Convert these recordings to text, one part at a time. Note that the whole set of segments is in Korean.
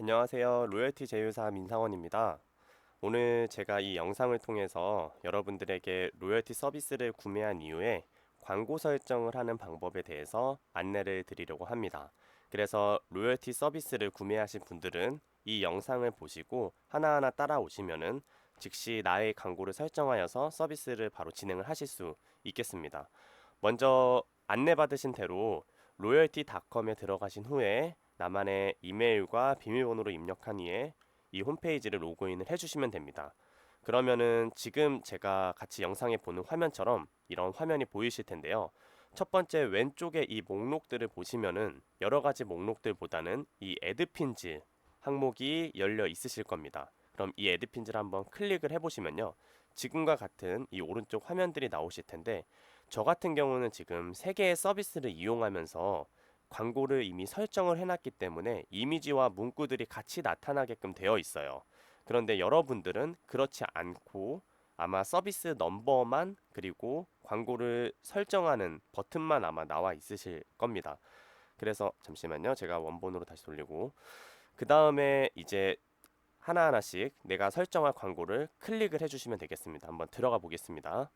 안녕하세요. 로열티 제휴사 민상원입니다. 오늘 제가 이 영상을 통해서 여러분들에게 로열티 서비스를 구매한 이후에 광고 설정을 하는 방법에 대해서 안내를 드리려고 합니다. 그래서 로열티 서비스를 구매하신 분들은 이 영상을 보시고 하나하나 따라오시면은 즉시 나의 광고를 설정하여서 서비스를 바로 진행을 하실 수 있겠습니다. 먼저 안내받으신 대로 로열티닷컴에 들어가신 후에 나만의 이메일과 비밀번호를 입력한 후에 이 홈페이지를 로그인을 해주시면 됩니다. 그러면은 지금 제가 같이 영상에 보는 화면처럼 이런 화면이 보이실 텐데요. 첫 번째 왼쪽에 이 목록들을 보시면은 여러 가지 목록들보다는 이 애드핀즈 항목이 열려 있으실 겁니다. 그럼 이 애드핀즈를 한번 클릭을 해보시면요. 지금과 같은 이 오른쪽 화면들이 나오실 텐데 저 같은 경우는 지금 3개의 서비스를 이용하면서 광고를 이미 설정을 해놨기 때문에 이미지와 문구들이 같이 나타나게끔 되어 있어요. 그런데 여러분들은 그렇지 않고 아마 서비스 넘버만 그리고 광고를 설정하는 버튼만 아마 나와 있으실 겁니다. 그래서 잠시만요. 제가 원본으로 다시 돌리고 그 다음에 이제 하나하나씩 내가 설정할 광고를 클릭을 해주시면 되겠습니다. 한번 들어가 보겠습니다.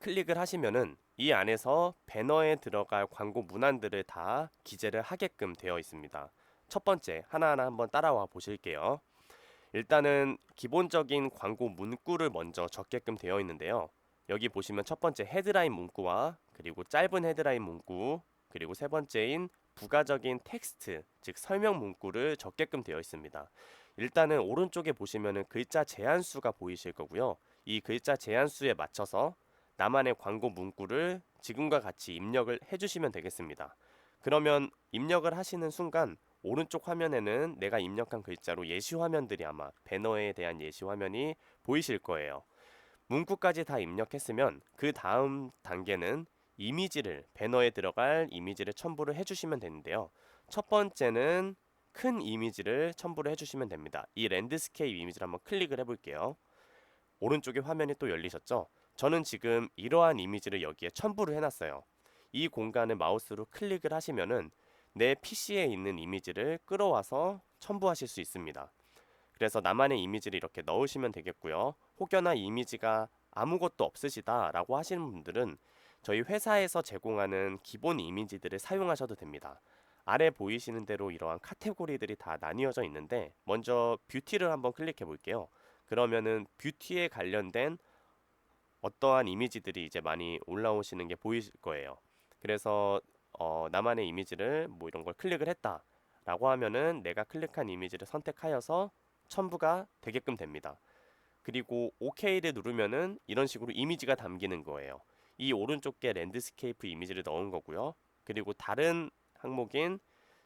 클릭을 하시면은 이 안에서 배너에 들어갈 광고 문안들을 다 기재를 하게끔 되어 있습니다. 첫 번째 하나하나 한번 따라와 보실게요. 일단은 기본적인 광고 문구를 먼저 적게끔 되어 있는데요. 여기 보시면 첫 번째 헤드라인 문구와 그리고 짧은 헤드라인 문구 그리고 세 번째인 부가적인 텍스트 즉 설명 문구를 적게끔 되어 있습니다. 일단은 오른쪽에 보시면은 글자 제한수가 보이실 거고요. 이 글자 제한수에 맞춰서 나만의 광고 문구를 지금과 같이 입력을 해주시면 되겠습니다. 그러면 입력을 하시는 순간 오른쪽 화면에는 내가 입력한 글자로 예시 화면들이 아마 배너에 대한 예시 화면이 보이실 거예요. 문구까지 다 입력했으면 그 다음 단계는 이미지를 배너에 들어갈 이미지를 첨부를 해주시면 되는데요. 첫 번째는 큰 이미지를 첨부를 해주시면 됩니다. 이 랜드스케이프 이미지를 한번 클릭을 해볼게요. 오른쪽에 화면이 또 열리셨죠? 저는 지금 이러한 이미지를 여기에 첨부를 해놨어요. 이 공간을 마우스로 클릭을 하시면은 내 PC에 있는 이미지를 끌어와서 첨부하실 수 있습니다. 그래서 나만의 이미지를 이렇게 넣으시면 되겠고요. 혹여나 이미지가 아무것도 없으시다 라고 하시는 분들은 저희 회사에서 제공하는 기본 이미지들을 사용하셔도 됩니다. 아래 보이시는 대로 이러한 카테고리들이 다 나뉘어져 있는데 먼저 뷰티를 한번 클릭해 볼게요. 그러면은 뷰티에 관련된 어떠한 이미지들이 이제 많이 올라오시는 게 보이실 거예요. 그래서 나만의 이미지를 뭐 이런 걸 클릭을 했다 라고 하면은 내가 클릭한 이미지를 선택하여서 첨부가 되게끔 됩니다. 그리고 OK를 누르면은 이런 식으로 이미지가 담기는 거예요. 이 오른쪽 게 랜드스케이프 이미지를 넣은 거고요. 그리고 다른 항목인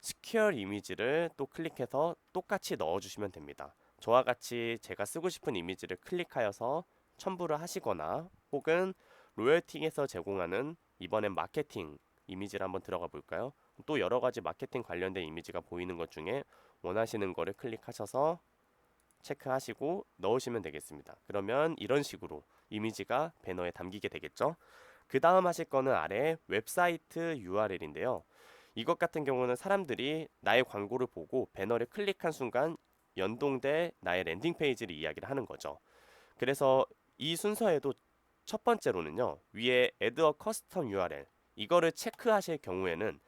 스퀘어 이미지를 또 클릭해서 똑같이 넣어주시면 됩니다. 저와 같이 제가 쓰고 싶은 이미지를 클릭하여서 첨부를 하시거나 혹은 로열팅에서 제공하는 이번엔 마케팅 이미지를 한번 들어가 볼까요? 또 여러 가지 마케팅 관련된 이미지가 보이는 것 중에 원하시는 거를 클릭하셔서 체크하시고 넣으시면 되겠습니다. 그러면 이런 식으로 이미지가 배너에 담기게 되겠죠. 그 다음 하실 거는 아래 웹사이트 URL인데요. 이것 같은 경우는 사람들이 나의 광고를 보고 배너를 클릭한 순간 연동돼 나의 랜딩 페이지를 이야기를 하는 거죠. 그래서 이 순서에도 첫 번째로는요. 위에 Add a Custom URL 이거를 체크하실 경우에는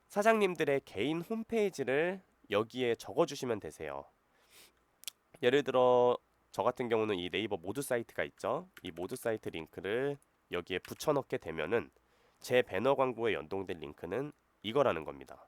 사장님들의 개인 홈페이지를 여기에 적어주시면 되세요. 예를 들어 저 같은 경우는 이 네이버 모드 사이트가 있죠. 이 모드 사이트 링크를 여기에 붙여넣게 되면은 제 배너 광고에 연동된 링크는 이거라는 겁니다.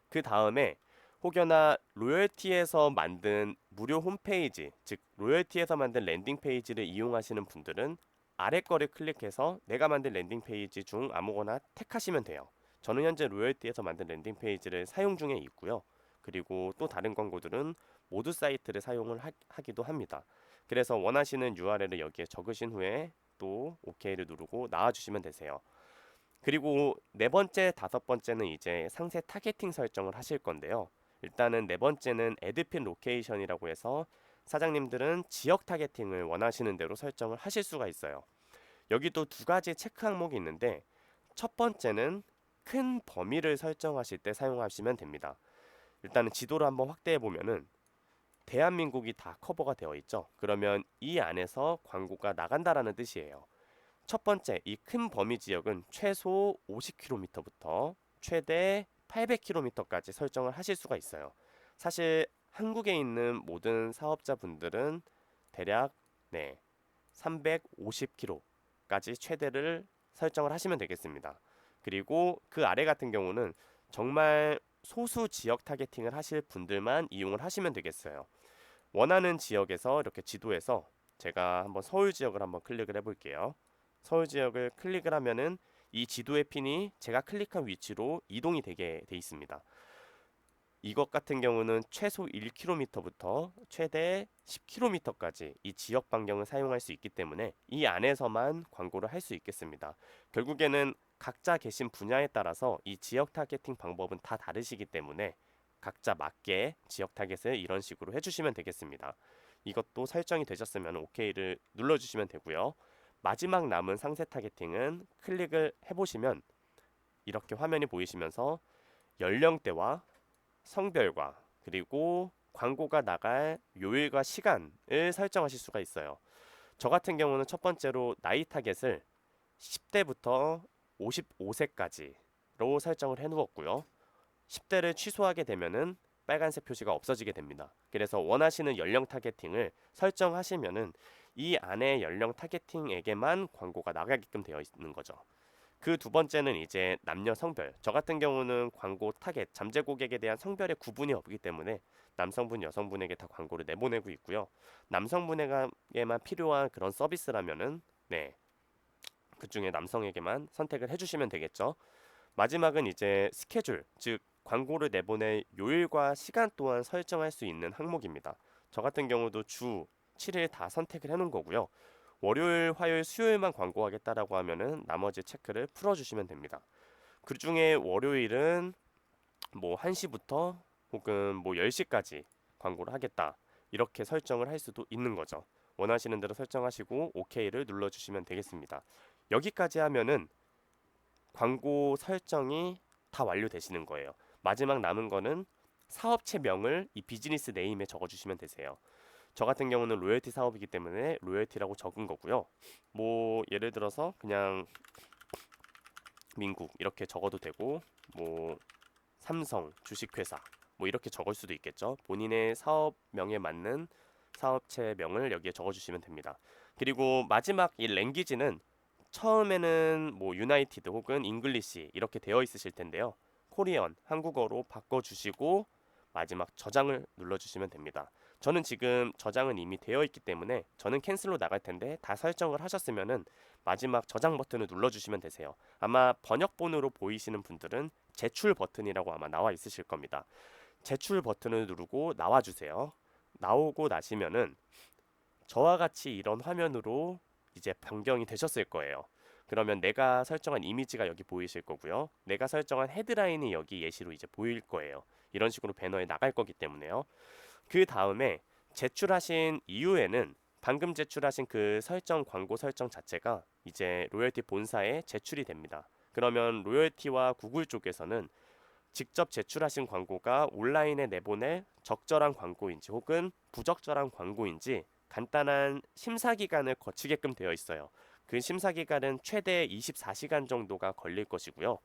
그 다음에 혹여나 로열티에서 만든 무료 홈페이지, 즉 로열티에서 만든 랜딩 페이지를 이용하시는 분들은 아래 거를 클릭해서 내가 만든 랜딩 페이지 중 아무거나 택하시면 돼요. 저는 현재 로열티에서 만든 랜딩 페이지를 사용 중에 있고요. 그리고 또 다른 광고들은 모두 사이트를 사용을 하기도 합니다. 그래서 원하시는 URL을 여기에 적으신 후에 또 OK를 누르고 나와주시면 되세요. 그리고 네 번째, 다섯 번째는 이제 상세 타겟팅 설정을 하실 건데요. 일단은 네 번째는 에드핀 로케이션이라고 해서 사장님들은 지역 타겟팅을 원하시는 대로 설정을 하실 수가 있어요. 여기도 두 가지 체크 항목이 있는데 첫 번째는 큰 범위를 설정하실 때 사용하시면 됩니다. 일단은 지도를 한번 확대해 보면은 대한민국이 다 커버가 되어 있죠. 그러면 이 안에서 광고가 나간다라는 뜻이에요. 첫 번째, 이 큰 범위 지역은 최소 50km부터 최대 800km까지 설정을 하실 수가 있어요. 사실 한국에 있는 모든 사업자분들은 대략 350km까지 최대를 설정을 하시면 되겠습니다. 그리고 그 아래 같은 경우는 정말 소수 지역 타겟팅을 하실 분들만 이용을 하시면 되겠어요. 원하는 지역에서 이렇게 지도에서 제가 한번 서울 지역을 한번 클릭을 해볼게요. 서울 지역을 클릭을 하면은 이 지도의 핀이 제가 클릭한 위치로 이동이 되게 돼 있습니다. 이것 같은 경우는 최소 1km부터 최대 10km까지 이 지역 반경을 사용할 수 있기 때문에 이 안에서만 광고를 할 수 있겠습니다. 결국에는 각자 계신 분야에 따라서 이 지역 타겟팅 방법은 다 다르시기 때문에 각자 맞게 지역 타겟을 이런 식으로 해주시면 되겠습니다. 이것도 설정이 되셨으면 OK를 눌러주시면 되고요. 마지막 남은 상세 타겟팅은 클릭을 해보시면 이렇게 화면이 보이시면서 연령대와 성별과 그리고 광고가 나갈 요일과 시간을 설정하실 수가 있어요. 저 같은 경우는 첫 번째로 나이 타겟을 10대부터 55세까지로 설정을 해 놓았고요. 10대를 취소하게 되면은 빨간색 표시가 없어지게 됩니다. 그래서 원하시는 연령 타겟팅을 설정하시면은 이 안에 연령 타겟팅에게만 광고가 나가게끔 되어 있는 거죠. 그 두 번째는 이제 남녀 성별. 저 같은 경우는 광고 타겟, 잠재 고객에 대한 성별의 구분이 없기 때문에 남성분, 여성분에게 다 광고를 내보내고 있고요. 남성분에게만 필요한 그런 서비스라면은 그 중에 남성에게만 선택을 해주시면 되겠죠. 마지막은 이제 스케줄, 즉 광고를 내보낼 요일과 시간 또한 설정할 수 있는 항목입니다. 저 같은 경우도 주 7일 다 선택을 해놓은 거고요. 월요일, 화요일, 수요일만 광고하겠다라고 하면은 나머지 체크를 풀어주시면 됩니다. 그 중에 월요일은 뭐 1시부터 혹은 뭐 10시까지 광고를 하겠다. 이렇게 설정을 할 수도 있는 거죠. 원하시는 대로 설정하시고 OK를 눌러주시면 되겠습니다. 여기까지 하면은 광고 설정이 다 완료되시는 거예요. 마지막 남은 거는 사업체명을 이 비즈니스 네임에 적어주시면 되세요. 저 같은 경우는 로열티 사업이기 때문에 로열티라고 적은 거고요. 뭐 예를 들어서 그냥 민국 이렇게 적어도 되고 뭐 삼성 주식회사 뭐 이렇게 적을 수도 있겠죠. 본인의 사업명에 맞는 사업체명을 여기에 적어주시면 됩니다. 그리고 마지막 이 랭귀지는 처음에는 뭐 유나이티드 혹은 잉글리시 이렇게 되어 있으실 텐데요. 코리언 한국어로 바꿔주시고 마지막 저장을 눌러주시면 됩니다. 저는 지금 저장은 이미 되어 있기 때문에 저는 캔슬로 나갈 텐데 다 설정을 하셨으면은 마지막 저장 버튼을 눌러주시면 되세요. 아마 번역본으로 보이시는 분들은 제출 버튼이라고 아마 나와 있으실 겁니다. 제출 버튼을 누르고 나와주세요. 나오고 나시면은 저와 같이 이런 화면으로 이제 변경이 되셨을 거예요. 그러면 내가 설정한 이미지가 여기 보이실 거고요. 내가 설정한 헤드라인이 여기 예시로 이제 보일 거예요. 이런 식으로 배너에 나갈 거기 때문에요. 그 다음에 제출하신 이후에는 방금 제출하신 그 설정 광고 설정 자체가 이제 로열티 본사에 제출이 됩니다. 그러면 로열티와 구글 쪽에서는 직접 제출하신 광고가 온라인에 내보낼 적절한 광고인지 혹은 부적절한 광고인지 간단한 심사 기간을 거치게끔 되어 있어요. 그 심사 기간은 최대 24시간 정도가 걸릴 것이고요.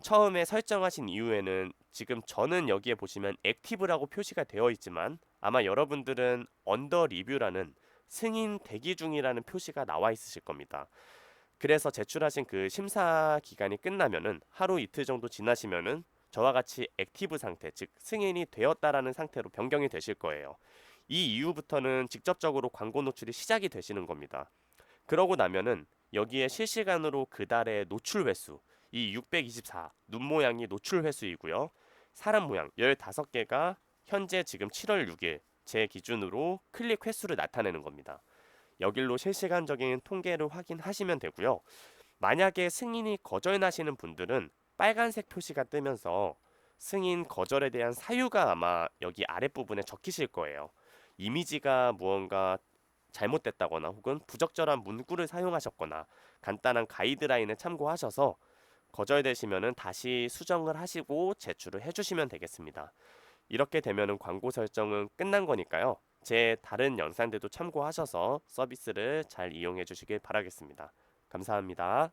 처음에 설정하신 이후에는 지금 저는 여기에 보시면 액티브라고 표시가 되어 있지만 아마 여러분들은 언더 리뷰라는 승인 대기 중이라는 표시가 나와 있으실 겁니다. 그래서 제출하신 그 심사 기간이 끝나면은 하루 이틀 정도 지나시면은 저와 같이 액티브 상태, 즉 승인이 되었다라는 상태로 변경이 되실 거예요. 이 이후부터는 직접적으로 광고 노출이 시작이 되시는 겁니다. 그러고 나면은 여기에 실시간으로 그달의 노출 횟수, 이 624, 눈 모양이 노출 횟수이고요. 사람 모양 15개가 현재 지금 7월 6일 제 기준으로 클릭 횟수를 나타내는 겁니다. 여길로 실시간적인 통계를 확인하시면 되고요. 만약에 승인이 거절나시는 분들은 빨간색 표시가 뜨면서 승인 거절에 대한 사유가 아마 여기 아랫부분에 적히실 거예요. 이미지가 무언가 잘못됐다거나 혹은 부적절한 문구를 사용하셨거나 간단한 가이드라인을 참고하셔서 거절되시면은 다시 수정을 하시고 제출을 해주시면 되겠습니다. 이렇게 되면은 광고 설정은 끝난 거니까요. 제 다른 영상들도 참고하셔서 서비스를 잘 이용해 주시길 바라겠습니다. 감사합니다.